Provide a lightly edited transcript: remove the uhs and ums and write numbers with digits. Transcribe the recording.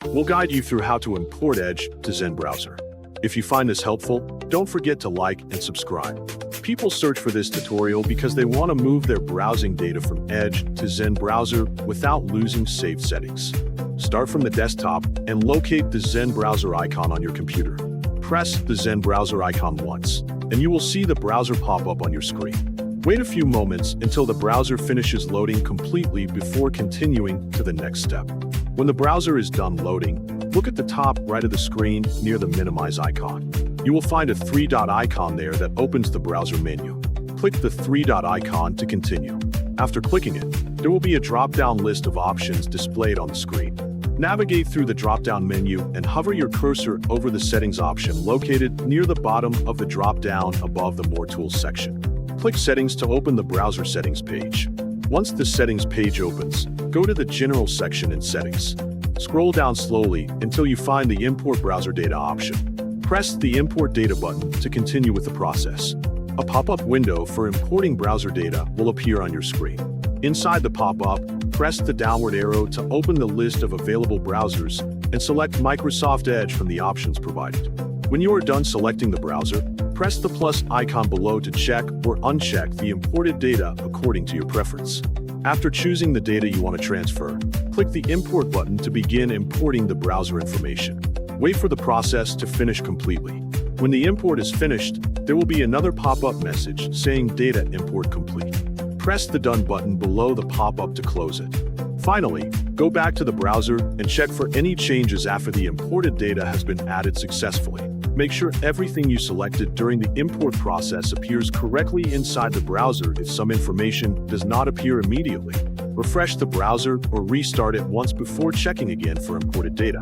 we'll guide you through how to import Edge to Zen browser. If you find this helpful, don't forget to like and subscribe. People search for this tutorial because they want to move their browsing data from Edge to Zen browser without losing saved settings. Start from the desktop and locate the Zen browser icon on your computer. Press the Zen browser icon once, and you will see the browser pop up on your screen. Wait a few moments until the browser finishes loading completely before continuing to the next step. When the browser is done loading, look at the top right of the screen near the minimize icon. You will find a three-dot icon there that opens the browser menu. Click the three-dot icon to continue. After clicking it, there will be a drop-down list of options displayed on the screen. Navigate through the drop-down menu and hover your cursor over the settings option located near the bottom of the drop-down above the More Tools section. Click Settings to open the browser settings page. Once the settings page opens, go to the General section in Settings. Scroll down slowly until you find the Import Browser Data option. Press the Import Data button to continue with the process. A pop-up window for importing browser data will appear on your screen. Inside the pop-up, press the downward arrow to open the list of available browsers and select Microsoft Edge from the options provided. When you are done selecting the browser, press the plus icon below to check or uncheck the imported data according to your preference. After choosing the data you want to transfer, click the Import button to begin importing the browser information. Wait for the process to finish completely. When the import is finished, there will be another pop-up message saying Data Import Complete. Press the Done button below the pop-up to close it. Finally, go back to the browser and check for any changes after the imported data has been added successfully. Make sure everything you selected during the import process appears correctly inside the browser. If some information does not appear immediately, refresh the browser or restart it once before checking again for imported data.